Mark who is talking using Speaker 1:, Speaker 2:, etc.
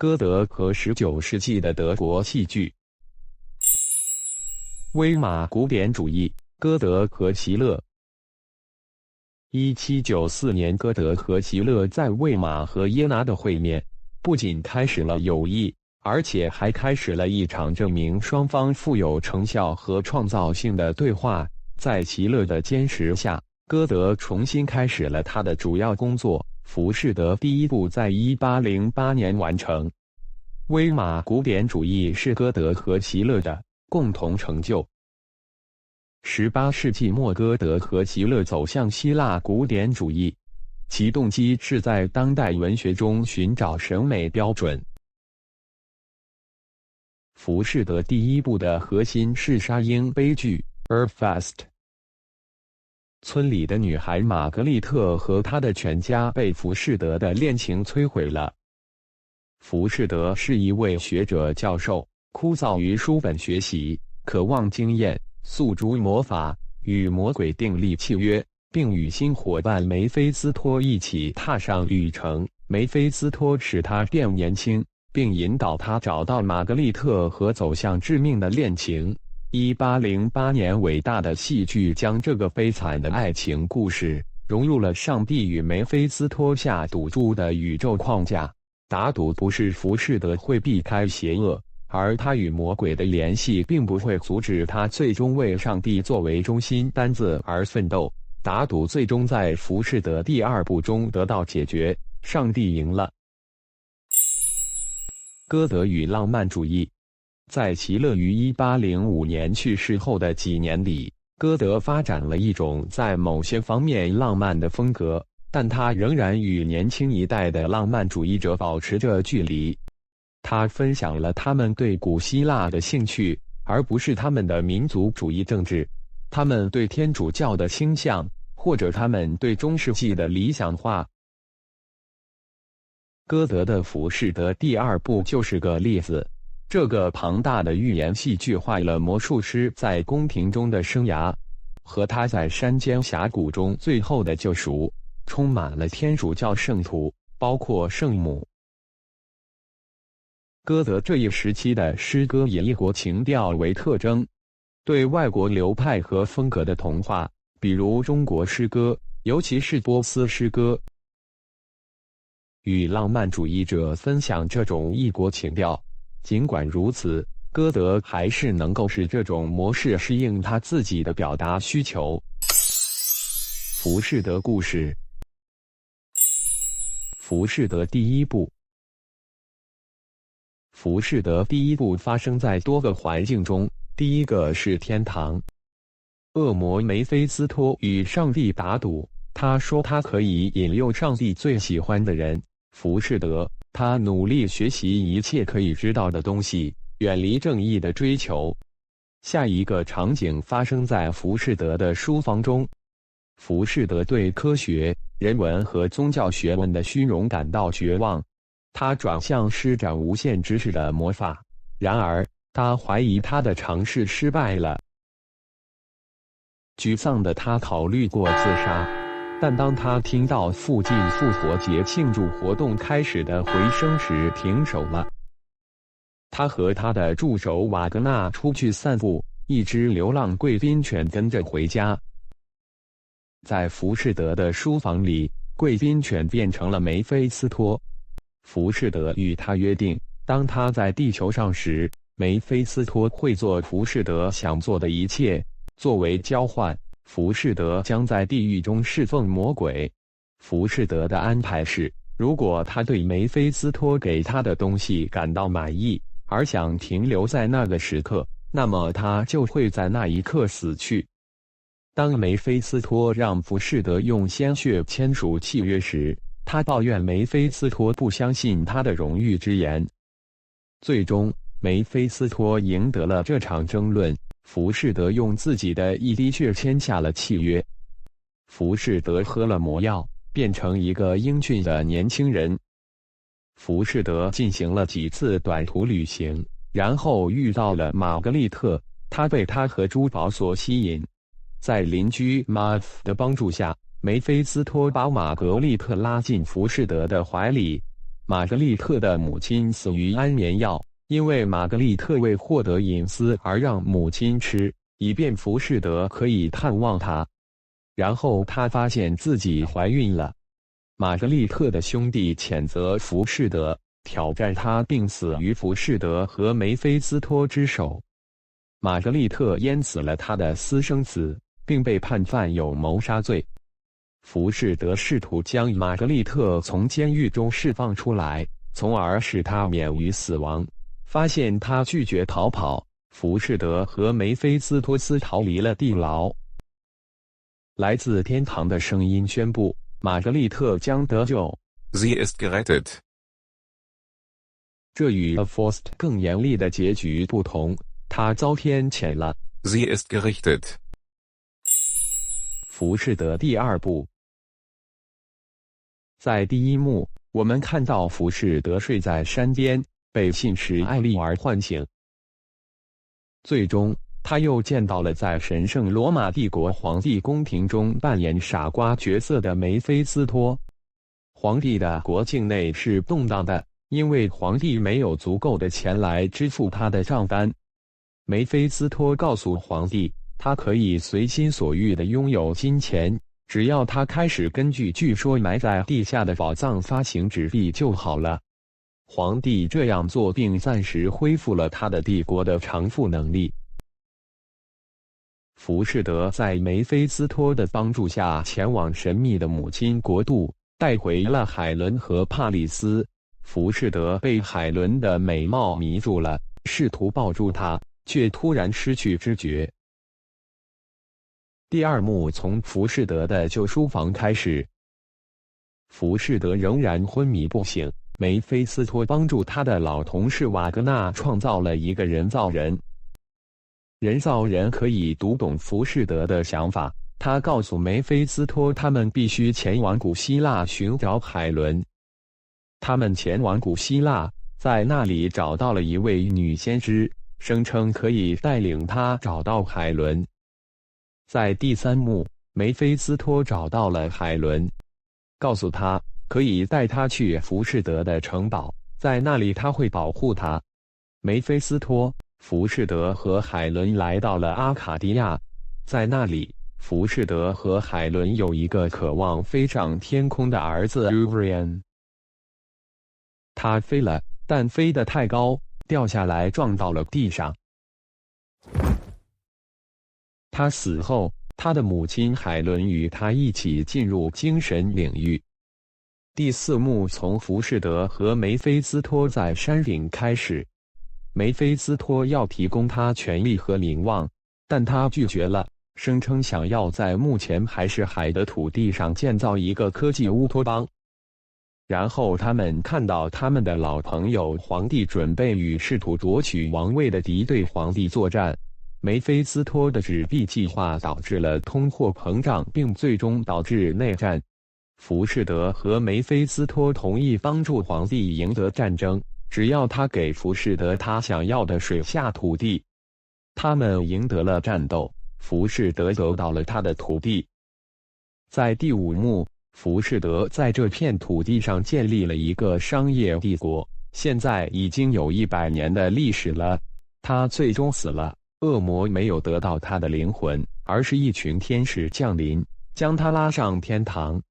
Speaker 1: 歌德和19世纪的德国戏剧。威玛古典主义，歌德和席勒。1794年，歌德和席勒在魏玛和耶拿的会面，不仅开始了友谊，而且还开始了一场证明双方富有成效和创造性的对话。在席勒的坚持下，歌德重新开始了他的主要工作。浮士德第一部在1808年完成。威玛古典主义是歌德和席勒的共同成就。18世纪末，歌德和席勒走向希腊古典主义，其动机是在当代文学中寻找审美标准。浮士德第一部的核心是杀婴悲剧 Earthfest。村里的女孩玛格丽特和她的全家被浮士德的恋情摧毁了。浮士德是一位学者教授，枯燥于书本学习，渴望经验，诉诸魔法，与魔鬼订立契约，并与新伙伴梅菲斯托一起踏上旅程。梅菲斯托使他变年轻，并引导他找到玛格丽特和走向致命的恋情。1808年，伟大的戏剧将这个悲惨的爱情故事融入了上帝与梅菲斯托下赌注的宇宙框架。打赌不是浮士德会避开邪恶，而他与魔鬼的联系并不会阻止他最终为上帝作为中心单子而奋斗。打赌最终在浮士德第二部中得到解决，上帝赢了。歌德与浪漫主义。在席勒于1805年去世后的几年里，歌德发展了一种在某些方面浪漫的风格，但他仍然与年轻一代的浪漫主义者保持着距离。他分享了他们对古希腊的兴趣，而不是他们的民族主义政治，他们对天主教的倾向，或者他们对中世纪的理想化。歌德的《浮士德》第二部就是个例子。这个庞大的寓言戏剧化了魔术师在宫廷中的生涯，和他在山间峡谷中最后的救赎，充满了天主教圣徒，包括圣母。歌德这一时期的诗歌以异国情调为特征，对外国流派和风格的同化，比如中国诗歌，尤其是波斯诗歌，与浪漫主义者分享这种异国情调。尽管如此，歌德还是能够使这种模式适应他自己的表达需求。浮士德故事。浮士德第一部。浮士德第一部发生在多个环境中，第一个是天堂。恶魔梅菲斯托与上帝打赌，他说他可以引诱上帝最喜欢的人浮士德。他努力学习一切可以知道的东西，远离正义的追求。下一个场景发生在浮士德的书房中。浮士德对科学、人文和宗教学问的虚荣感到绝望，他转向施展无限知识的魔法。然而，他怀疑他的尝试失败了。沮丧的他考虑过自杀。但当他听到附近复活节庆祝活动开始的回声时，停手了。他和他的助手瓦格纳出去散步，一只流浪贵宾犬跟着回家。在浮士德的书房里，贵宾犬变成了梅菲斯托。浮士德与他约定，当他在地球上时，梅菲斯托会做浮士德想做的一切，作为交换。浮士德将在地狱中侍奉魔鬼。浮士德的安排是，如果他对梅菲斯托给他的东西感到满意，而想停留在那个时刻，那么他就会在那一刻死去。当梅菲斯托让浮士德用鲜血签署契约时，他抱怨梅菲斯托不相信他的荣誉之言。最终，梅菲斯托赢得了这场争论。浮士德用自己的一滴血签下了契约。浮士德喝了魔药，变成一个英俊的年轻人。浮士德进行了几次短途旅行，然后遇到了玛格丽特，他被她和珠宝所吸引。在邻居马夫的帮助下，梅菲斯托把玛格丽特拉进浮士德的怀里。玛格丽特的母亲死于安眠药，因为玛格丽特为获得隐私而让母亲吃，以便浮士德可以探望她。然后她发现自己怀孕了。玛格丽特的兄弟谴责浮士德，挑战他，并死于浮士德和梅菲斯托之手。玛格丽特淹死了他的私生子，并被判犯有谋杀罪。浮士德试图将玛格丽特从监狱中释放出来，从而使他免于死亡。发现他拒绝逃跑，浮士德和梅菲斯托斯逃离了地牢。来自天堂的声音宣布，玛格丽特将得救。
Speaker 2: Sie ist gerettet.
Speaker 1: 这与 A Forced 更严厉的结局不同，他遭天谴了。
Speaker 2: Sie ist gerichtet.
Speaker 1: 浮士德第二部。在第一幕，我们看到浮士德睡在山巅，被信使艾丽尔唤醒。最终，他又见到了在神圣罗马帝国皇帝宫廷中扮演傻瓜角色的梅菲斯托。皇帝的国境内是动荡的，因为皇帝没有足够的钱来支付他的账单。梅菲斯托告诉皇帝，他可以随心所欲地拥有金钱，只要他开始根据据说埋在地下的宝藏发行纸币就好了。皇帝这样做，并暂时恢复了他的帝国的偿付能力。浮士德在梅菲斯托的帮助下前往神秘的母亲国度，带回了海伦和帕里斯。浮士德被海伦的美貌迷住了，试图抱住她，却突然失去知觉。第二幕从浮士德的旧书房开始。浮士德仍然昏迷不醒，梅菲斯托帮助他的老同事瓦格纳创造了一个人造人。人造人可以读懂浮士德的想法，他告诉梅菲斯托他们必须前往古希腊寻找海伦。他们前往古希腊，在那里找到了一位女先知，声称可以带领他找到海伦。在第三幕，梅菲斯托找到了海伦，告诉他可以带他去浮士德的城堡，在那里他会保护他。梅菲斯托、浮士德和海伦来到了阿卡迪亚，在那里，浮士德和海伦有一个渴望飞上天空的儿子 Uvrian。他飞了，但飞得太高，掉下来撞到了地上。他死后，他的母亲海伦与他一起进入精神领域。第四幕从浮士德和梅菲斯托在山顶开始。梅菲斯托要提供他权力和名望，但他拒绝了，声称想要在目前还是海的土地上建造一个科技乌托邦。然后他们看到他们的老朋友皇帝准备与试图夺取王位的敌对皇帝作战。梅菲斯托的纸币计划导致了通货膨胀，并最终导致内战。浮士德和梅菲斯托同意帮助皇帝赢得战争，只要他给浮士德他想要的水下土地。他们赢得了战斗，浮士德得到了他的土地。在第五幕，浮士德在这片土地上建立了一个商业帝国，现在已经有100年的历史了。他最终死了，恶魔没有得到他的灵魂，而是一群天使降临，将他拉上天堂。